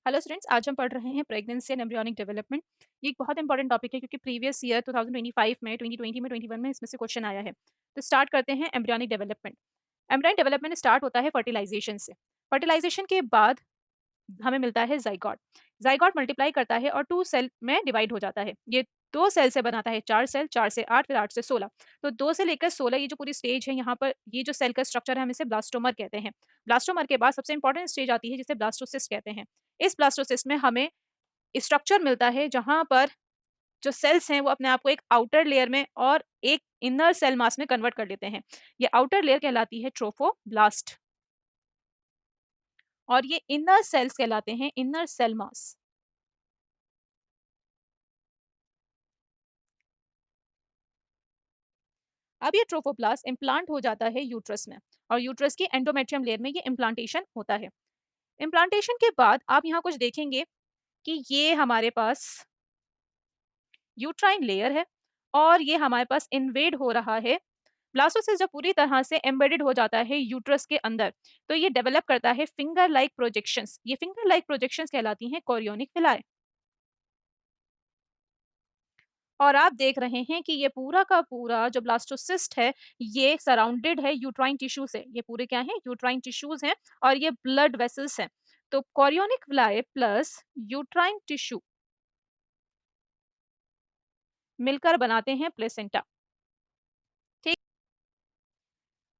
Hello students, आज हम पढ़ रहे हैं प्रेगनेंसी एंड एम्ब्रियोनिक डेवलपमेंट। ये एक बहुत इंपॉर्टेंट टॉपिक है क्योंकि प्रीवियस ईयर 2025 में 2020 में 21 में इसमें से क्वेश्चन आया है। तो स्टार्ट करते हैं embryonic development. Embryonic development start होता है फर्टिलाइजेशन से। फर्टिलाइजेशन के बाद हमें मिलता है जाइगोट। जाइगोट मल्टीप्लाई करता है और 2 सेल में डिवाइड हो जाता है। ये 2 सेल से बनाता है 4 सेल, 4 से 8, फिर 8 से 16। तो 2 से लेकर 16 ये जो पूरी स्टेज है, यहाँ पर ये जो सेल का स्ट्रक्चर है हम इसे ब्लास्टोमर कहते हैं। ब्लास्टोमर के बाद सबसे इंपॉर्टेंट स्टेज आती है जिसे ब्लास्टोसिस्ट कहते हैं। इस ब्लास्टोसिस्ट में हमें स्ट्रक्चर मिलता है जहां पर जो सेल्स हैं वो अपने आप को एक आउटर लेयर में और एक इनर सेल मास में कन्वर्ट कर लेते हैं। ये आउटर लेयर कहलाती है ट्रोफोब्लास्ट और ये इनर सेल्स कहलाते हैं इनर सेल मास। अब ये ट्रोफोप्लास्ट इम्प्लांट हो जाता है यूट्रस में और यूट्रस की एंडोमेट्रियम लेयर में ये इम्प्लांटेशन होता है। इम्प्लांटेशन के बाद आप यहाँ कुछ देखेंगे कि ये हमारे पास यूट्राइन लेयर है और ये हमारे पास इन्वेड हो रहा है। ब्लास्टोसिस्ट जब पूरी तरह से एम्बेडेड हो जाता है यूट्रस के अंदर, तो ये डेवलप करता है फिंगर लाइक प्रोजेक्शंस। ये फिंगर लाइक प्रोजेक्शंस कहलाती हैं कोरियोनिक विलाय। और आप देख रहे हैं कि ये पूरा का पूरा जो ब्लास्टोसिस्ट है, ये सराउंडेड है यूट्राइन टिश्यू से। ये पूरे क्या हैं? यूट्राइन टिश्यूज हैं और ये ब्लड वेसल्स हैं। तो कोरियोनिक विलाय प्लस यूट्राइन टिश्यू मिलकर बनाते हैं प्लेसेंटा। ठीक।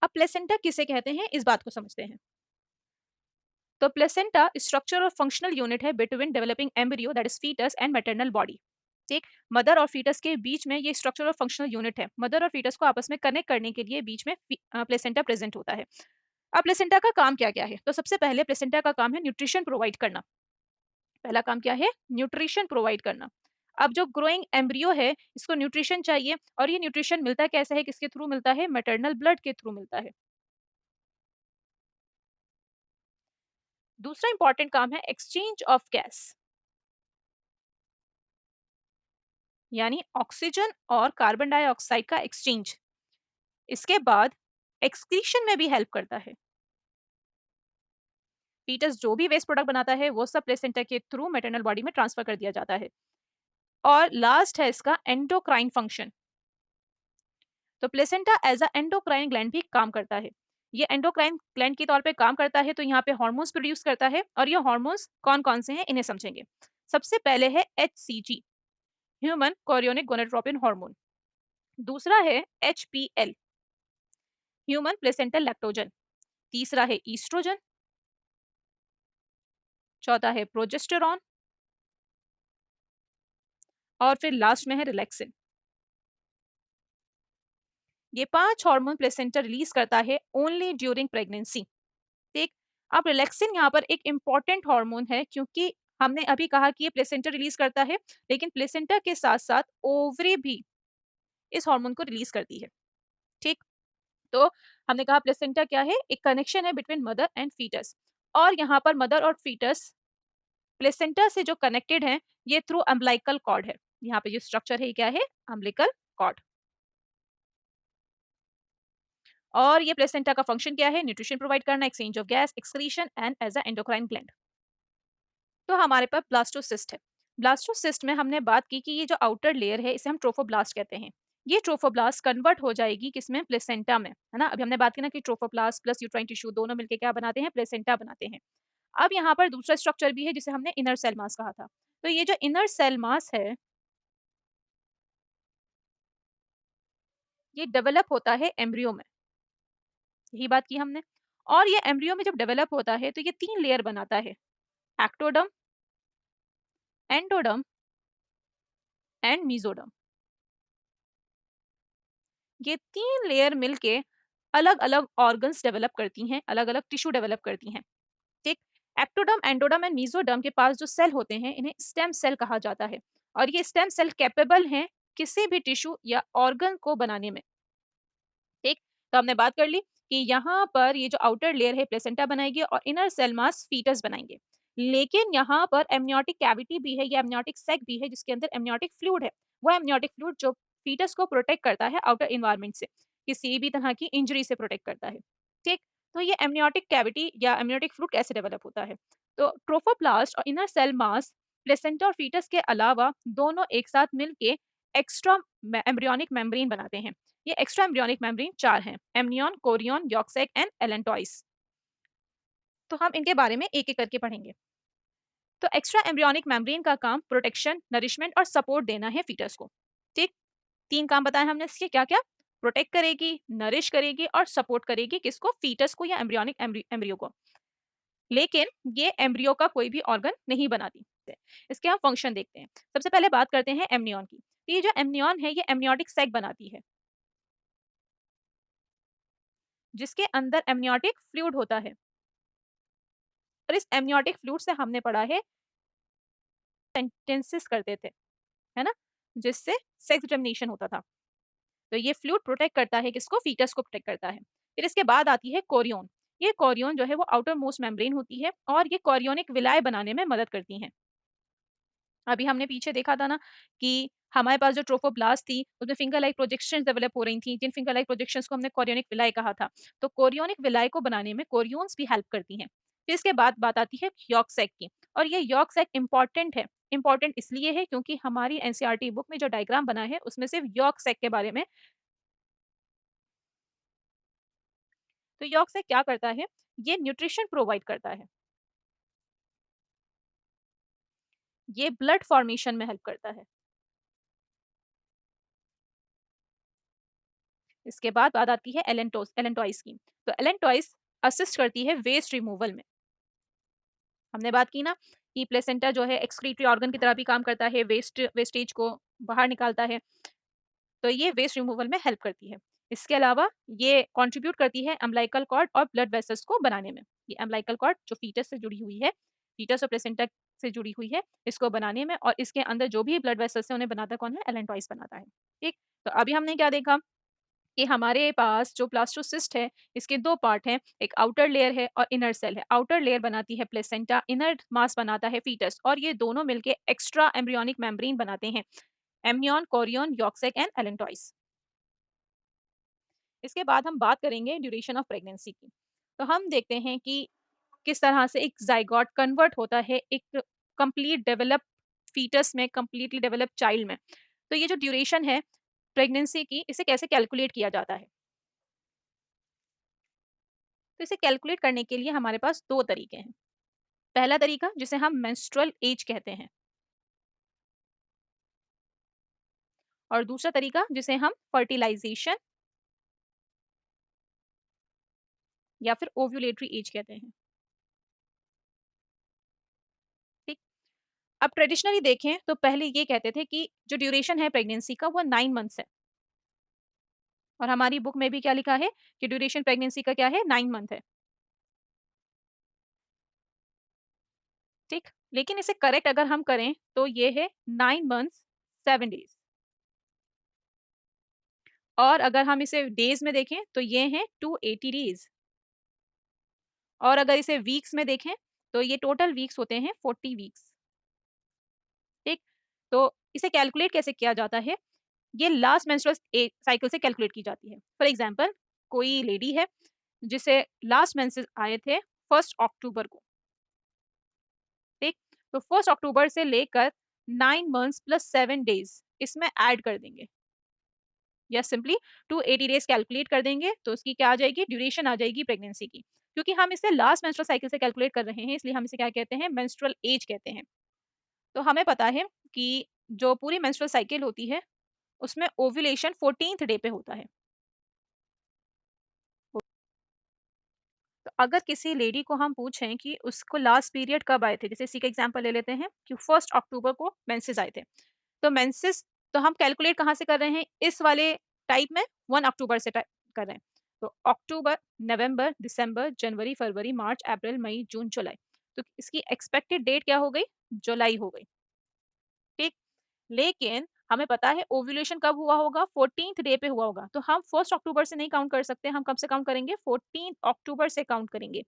अब प्लेसेंटा किसे कहते हैं, इस बात को समझते हैं। तो प्लेसेंटा स्ट्रक्चर और फंक्शनल यूनिट है between developing embryo that is foetus and maternal body. ठीक। मदर और फीटस के बीच में ये स्ट्रक्चर और फंक्शनल यूनिट है। मदर और फीटस को आपस में कनेक्ट करने के लिए बीच में प्लेसेंटा प्रेजेंट होता है। अब प्लेसेंटा का काम क्या क्या है? तो सबसे पहले प्लेसेंटा का काम है न्यूट्रिशन प्रोवाइड करना। पहला काम क्या है? न्यूट्रिशन प्रोवाइड करना। अब जो ग्रोइंग एम्ब्रियो है इसको न्यूट्रिशन चाहिए और ये न्यूट्रिशन मिलता कैसे है, किसके थ्रू मिलता है? मैटरनल ब्लड के थ्रू मिलता है। दूसरा इंपॉर्टेंट काम है एक्सचेंज ऑफ गैस, यानी ऑक्सीजन और कार्बन डाइऑक्साइड का एक्सचेंज। इसके बाद एक्सक्रीशन में भी हेल्प करता है। फीटस जो भी वेस्ट प्रोडक्ट बनाता है वो सब प्लेसेंटा के थ्रू मैटरनल बॉडी में ट्रांसफर कर दिया जाता है। और लास्ट है इसका एंडोक्राइन फंक्शन। तो placenta as a endocrine gland भी काम करता है। ये एंडोक्राइन ग्लैंड के तौर पे काम करता है, तो यहाँ पे हार्मोन्स प्रोड्यूस करता है और ये हार्मोन्स कौन कौन से हैं इन्हें समझेंगे। सबसे पहले है HCG, human chorionic gonadotropin hormone. दूसरा है HPL, ह्यूमन प्लेसेंटल लैक्टोजन। तीसरा है ईस्ट्रोजन। चौथा है प्रोजेस्टेरॉन और फिर लास्ट में है रिलैक्सिन। ये 5 हार्मोन प्लेसेंटा रिलीज करता है ओनली ड्यूरिंग प्रेगनेंसी। ठीक। अब रिलैक्सिन यहाँ पर एक इंपॉर्टेंट हार्मोन है क्योंकि हमने अभी कहा कि ये प्लेसेंटा रिलीज करता है, लेकिन प्लेसेंटा के साथ साथ ओवरी भी इस हार्मोन को रिलीज करती है। ठीक। तो हमने कहा प्लेसेंटा क्या है? एक कनेक्शन है बिटवीन मदर एंड फीटस। और यहाँ पर मदर और फीटस प्लेसेंटा से जो कनेक्टेड है ये थ्रू अम्बिलिकल कॉर्ड है। यहाँ पे जो स्ट्रक्चर है ये क्या है? Umbilical cord. और ये प्लेसेंटा का फंक्शन क्या है? न्यूट्रिशन प्रोवाइड करना, exchange of gas, excretion and as a endocrine gland. तो हमारे पास ब्लास्टोसिस्ट है। ब्लास्टोसिस्ट में हमने बात की कि ये जो आउटर लेयर है इसे हम ट्रोफोब्लास्ट कहते हैं। ये ट्रोफोब्लास्ट कन्वर्ट हो जाएगी किसमें? प्लेसेंटा में, है ना। अभी हमने बात की ना कि ट्रोफोब्लास्ट प्लस यूट्राइन टिश्यू दोनों मिलकर क्या बनाते हैं? प्लेसेंटा बनाते हैं। अब यहाँ पर दूसरा स्ट्रक्चर भी है जिसे हमने इनर सेल मास कहा था। तो ये जो इनर सेल मास है ये डेवलप होता है एम्ब्रियो में। यही बात की हमने। और ये एम्ब्रियो में जब डेवलप होता है तो ये 3 लेयर बनाता है, एक्टोडर्म, एंडोडर्म एंड मीजोडर्म। ये 3 लेयर मिलके अलग अलग ऑर्गन्स डेवलप करती हैं, अलग अलग टिश्यू डेवलप करती हैं। ठीक। एक्टोडर्म, एंडोडर्म एंड मीजोडर्म के पास जो सेल होते हैं इन्हें स्टेम सेल कहा जाता है। और ये स्टेम सेल कैपेबल हैं किसी भी टिश्यू या ऑर्गन को बनाने में। ठीक। तो हमने बात कर ली कि यहाँ पर ये जो आउटर लेयर है प्लेसेंटा बनाएगी और इनर सेल मास फीटस बनाएंगे। लेकिन यहाँ पर एमनियोटिक कैविटी भी है या एमनियोटिक सेक भी है जिसके अंदर एमनियोटिक फ्लूइड है। वो एमनियोटिक फ्लूइड जो फीटस को प्रोटेक्ट करता है आउटर इन्वायरमेंट से, किसी भी तरह की इंजरी से प्रोटेक्ट करता है। ठीक। तो ये एमनियोटिक कैविटी या एमनियोटिक फ्लूइड कैसे डेवलप होता है? तो ट्रोफोप्लास्ट और इनर सेल मास प्लेसेंटा और फीटस के अलावा दोनों एक साथ मिलके एक्स्ट्रा एम्ब्रियोनिक मेम्ब्रेन बनाते हैं। ये एक्स्ट्रा एम्ब्रियोनिक मेम्ब्रेन 4 हैं: amnion, Korean, yolk sac and allantois. तो हम इनके बारे में एक एक करके पढ़ेंगे। तो एक्स्ट्रा एम्ब्रियोनिक मेम्ब्रेन का काम प्रोटेक्शन, नरिशमेंट और सपोर्ट देना है फीटस को। ठीक, 3 काम बताए हमने इसके, क्या-क्या? प्रोटेक्ट करेगी, नरिश करेगी और सपोर्ट करेगी किसको? फीटस को या एम्ब्रियोनिक एम्ब्रियो को। लेकिन ये एम्ब्रियो का कोई भी ऑर्गन नहीं बनाती है। इसके हम फंक्शन देखते हैं। सबसे पहले बात करते हैं एमनियन की। तो ये जो एमनियन है ये एमनियोटिक सैक बनाती है, जिसके अंदर एमनियोटिक फ्लूइड होता है। और इस एमनियोटिक फ्लूइड से हमने पढ़ा है सेंटेंसेस करते थे, है ना? जिससे सेक्स डिटर्मिनेशन होता था। तो ये फ्लूइड प्रोटेक्ट करता है किसको? फीटस को प्रोटेक्ट करता है। फिर इसके बाद आती है कोरियन। ये कोरियन जो है वो आउटर मोस्ट मेम्ब्रेन होती है और ये कोरियोनिक विलाय बनाने में मदद करती हैं। अभी हमने पीछे देखा था ना कि हमारे पास जो ट्रोफोब्लास्ट थी उसमें फिंगर लाइक प्रोजेक्शंस डेवलप हो रही थी, जिन फिंगर लाइक प्रोजेक्शंस को हमने कोरियोनिक विलाय कहा था। तो कोरियोनिक विलाय को बनाने में कोरियंस भी हेल्प करती हैं। फिर इसके बाद बात आती है यॉर्क सैक की। और ये यॉर्क सैक इंपॉर्टेंट है। इंपॉर्टेंट इसलिए है क्योंकि हमारी एनसीईआरटी बुक में जो डायग्राम बना है उसमें सिर्फ यॉर्क सैक के बारे में। तो यॉर्क सैक क्या करता है? ये न्यूट्रिशन प्रोवाइड करता है, ये ब्लड फॉर्मेशन में हेल्प करता है। इसके बाद बात आती है एलेंटॉइस की। तो एलेंटॉइस असिस्ट करती है वेस्ट रिमूवल में। हमने बात की ना कि प्लेसेंटा जो है एक्सक्रीटरी ऑर्गन की तरह भी काम करता है, वेस्टेज को बाहर निकालता है। तो ये वेस्ट रिमूवल में हेल्प करती है। इसके अलावा ये कंट्रीब्यूट करती है अम्बिलिकल कॉर्ड और ब्लड वेसल्स को बनाने में। ये अम्बिलिकल कॉर्ड जो फीटस से जुड़ी हुई है, फीटस और प्लेसेंटा से जुड़ी हुई है, इसको बनाने में, और इसके अंदर जो भी ब्लड वेसल्स है उन्हें बनाता कौन है? एलेंटॉइस बनाता है। ठीक, तो अभी हमने क्या देखा कि हमारे पास जो ब्लास्टोसिस्ट है इसके 2 पार्ट हैं, एक आउटर लेयर है और इनर सेल है। आउटर लेयर बनाती है प्लेसेंटा, इनर मास बनाता है फीटस, और ये दोनों मिलके एक्स्ट्रा एम्ब्रियोनिक मेम्ब्रेन बनाते हैं, amnion, Korean, yolk sac and allantois. इसके बाद हम बात करेंगे ड्यूरेशन ऑफ प्रेगनेंसी की। तो हम देखते हैं कि किस तरह से एक ज़ायगोट कन्वर्ट होता है एक कंप्लीट डेवलप फीटस में, कंप्लीटली डेवलप चाइल्ड में। तो ये जो ड्यूरेशन है प्रेगनेंसी की, इसे कैसे कैलकुलेट किया जाता है? तो इसे कैलकुलेट करने के लिए हमारे पास 2 तरीके हैं। पहला तरीका जिसे हम मेंस्ट्रुअल एज कहते हैं, और दूसरा तरीका जिसे हम फर्टिलाइजेशन या फिर ओव्यूलेटरी एज कहते हैं। ठीक, अब ट्रेडिशनली देखें तो पहले ये कहते थे कि जो ड्यूरेशन है प्रेगनेंसी का वो 9 मंथ्स है, और हमारी बुक में भी क्या लिखा है कि ड्यूरेशन प्रेगनेंसी का क्या है? 9 मंथ है। ठीक, लेकिन इसे करेक्ट अगर हम करें तो ये है 9 मंथ्स 7 डेज, और अगर हम इसे डेज में देखें तो ये हैं 280 डेज, और अगर इसे वीक्स में देखें तो ये टोटल वीक्स होते हैं 40 वीक्स। ठीक, तो इसे कैलकुलेट कैसे किया जाता है? ये लास्ट मेंस्ट्रुअल साइकिल से कैलकुलेट की जाती है। फॉर एग्जांपल, कोई लेडी है जिसे लास्ट मेंसेस आए थे 1 अक्टूबर को। ठीक, तो 1 अक्टूबर से लेकर 9 मंथ्स प्लस 7 डेज इसमें ऐड कर देंगे, या सिंपली 280 डेज कैलकुलेट कर देंगे, तो उसकी क्या आ जाएगी? ड्यूरेशन आ जाएगी प्रेगनेंसी की। क्योंकि हम इसे लास्ट मेंस्ट्रुअल साइकिल से कैलकुलेट कर रहे हैं, इसलिए हम इसे क्या कहते हैं? मेंस्ट्रुअल एज कहते हैं। तो हमें पता है कि जो पूरी मेंस्ट्रुअल साइकिल होती है उसमें ओव्यूलेशन 14th डे पे होता है। तो अगर किसी लेडी को हम पूछें कि उसको लास्ट पीरियड कब आए थे, जैसे इसी का एग्जांपल ले लेते हैं कि 1 अक्टूबर को मेंसेस आए थे, तो मेंसेस तो हम कैलकुलेट कहाँ से कर रहे हैं? इस वाले टाइप में 1 अक्टूबर से कर रहे हैं। तो अक्टूबर, नवंबर, दिसंबर, जनवरी, फरवरी, मार्च, अप्रैल, मई, जून, जुलाई। तो इसकी एक्सपेक्टेड डेट क्या हो गई? जुलाई हो गई। ठीक, लेकिन हमें पता है ओव्यूलेशन कब हुआ होगा? 14th डे पे हुआ होगा। तो हम 1 अक्टूबर से नहीं काउंट कर सकते, हम कब से काउंट करेंगे? 14 अक्टूबर से काउंट करेंगे।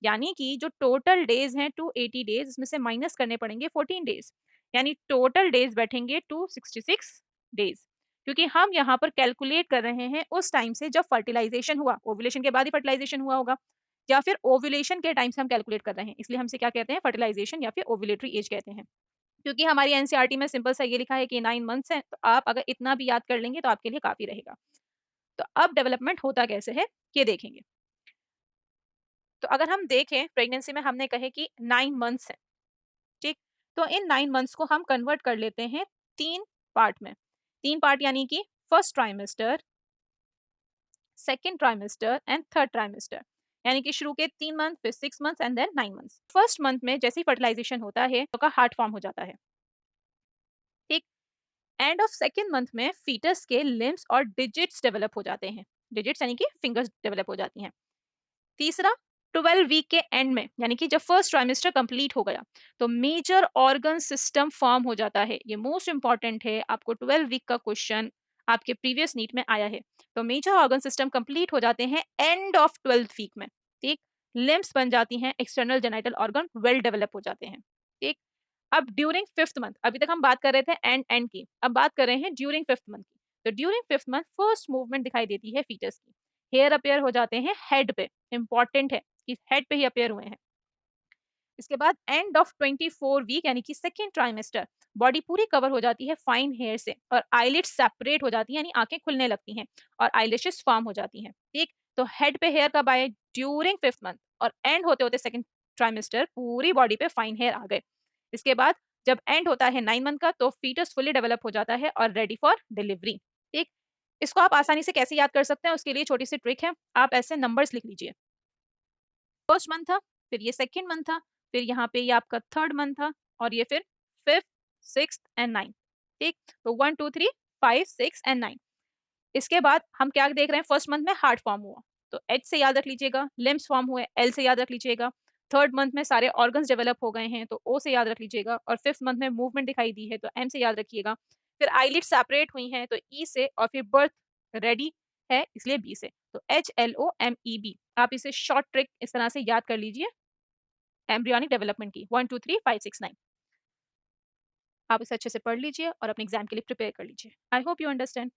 यानी कि जो टोटल डेज़ हैं 280 डेज़, इसमें से माइनस करने पड़ेंगे 14 डेज़। यानी टोटल डेज़ बैठेंगे 266 डेज़। क्योंकि हम यहाँ पर कैलकुलेट कर रहे हैं उस टाइम से जब फर्टिलाइज़ेशन हुआ, ओव्यूलेशन के बाद ही फर्टिलाइज़ेशन हुआ होगा। या फिर ओव्यूलेशन के टाइम से हम कैलकुलेट कर रहे हैं, इसलिए हमसे क्या कहते हैं, फर्टिलाइजेशन या फिर ओव्यूलेटरी एज कहते हैं। क्योंकि हमारी एनसीईआरटी में सिंपल सा ये लिखा है कि 9 मंथ्स हैं, तो आप अगर इतना भी याद कर लेंगे तो आपके लिए काफ़ी रहेगा। तो अब डेवलपमेंट होता कैसे है, ये देखेंगे। तो अगर हम देखें प्रेगनेंसी में हमने कहे कि 9 मंथ्स हैं, ठीक? तो इन 9 मंथ्स को हम कन्वर्ट कर लेते हैं 3 पार्ट में। 3 पार्ट यानी कि first trimester, second trimester and third trimester. यानी कि शुरू के 3 मंथ, फिर 6 months and then 9 months. First month में जैसे ही फर्टिलाइजेशन होता है, तो का हार्ट फॉर्म हो जाता है, ठीक? एंड ऑफ सेकंड मंथ में फीटस के लिम्स और डिजिट्स डेवलप हो जाते हैं। डिजिट्स यानी कि फिंगर्स डेवलप हो जाती हैं। तीसरा, 12 वीक के एंड में यानी कि जब फर्स्ट ट्राइमेस्टर कंप्लीट हो गया, तो मेजर ऑर्गन सिस्टम फॉर्म हो जाता है। ये मोस्ट इंपॉर्टेंट है, आपको 12 वीक का क्वेश्चन आपके प्रीवियस नीट में आया है। तो मेजर ऑर्गन सिस्टम कंप्लीट हो जाते हैं एंड ऑफ 12th वीक में, ठीक? लिम्स बन जाती हैं, external genital organ well develop हो जाते हैं, ठीक? अब ड्यूरिंग फिफ्थ मंथ, अभी तक हम बात कर रहे थे एंड एंड की, अब बात कर रहे हैं ड्यूरिंग फिफ्थ मंथ की। तो during fifth month first movement दिखाई देती है फीटस की। हेयर अपेयर हो जाते हैं हेड पे, इंपॉर्टेंट है कि हेड पे ही अपेयर हुए हैं। इसके बाद एंड ऑफ 24 वीक यानी कि सेकेंड ट्राइमेस्टर, बॉडी पूरी कवर हो जाती है फाइन हेयर से और आईलिड्स सेपरेट हो जाती हैं, यानी आंखें खुलने लगती हैं और आईलैशेस फॉर्म हो जाती हैं, ठीक? तो हेड पे हेयर कब आए, ड्यूरिंग फिफ्थ मंथ, और एंड होते होते सेकेंड ट्राइमेस्टर पूरी बॉडी पे फाइन हेयर आ गए। इसके बाद जब एंड होता है 9 मंथ का, तो फीटस फुली डेवलप हो जाता है और रेडी फॉर डिलीवरी, ठीक? इसको आप आसानी से कैसे याद कर सकते हैं, उसके लिए छोटी सी ट्रिक है, आप ऐसे नंबर्स लिख लीजिए। फर्स्ट मंथ था, फिर ये सेकंड मंथ था, फिर यहाँ पे ये आपका थर्ड मंथ था, और ये फिर फिफ्थ, सिक्स्थ एंड नाइन्थ, ठीक? तो 1 2 3 5 6 एंड 9। इसके बाद हम क्या देख रहे हैं, फर्स्ट मंथ में हार्ट फॉर्म हुआ, तो एच से याद रख लीजिएगा, लिम्स फॉर्म हुए, एल से याद रख लीजिएगा। थर्ड मंथ में सारे ऑर्गन्स डेवलप हो गए हैं, तो ओ से याद रख लीजिएगा, और फिफ्थ मंथ में मूवमेंट दिखाई दी है, तो एम से याद रखिएगा। फिर आईलिड सेपरेट हुई हैं, तो ई से, और फिर बर्थ रेडी है, इसलिए बी से। तो HLOMEB, आप इसे शॉर्ट ट्रिक इस तरह से याद कर लीजिए एम्ब्रियोनिक डेवलपमेंट की, 1 2 3 5 6 9। आप इसे अच्छे से पढ़ लीजिए और अपने एग्जाम के लिए प्रिपेयर कर लीजिए। I hope you understand.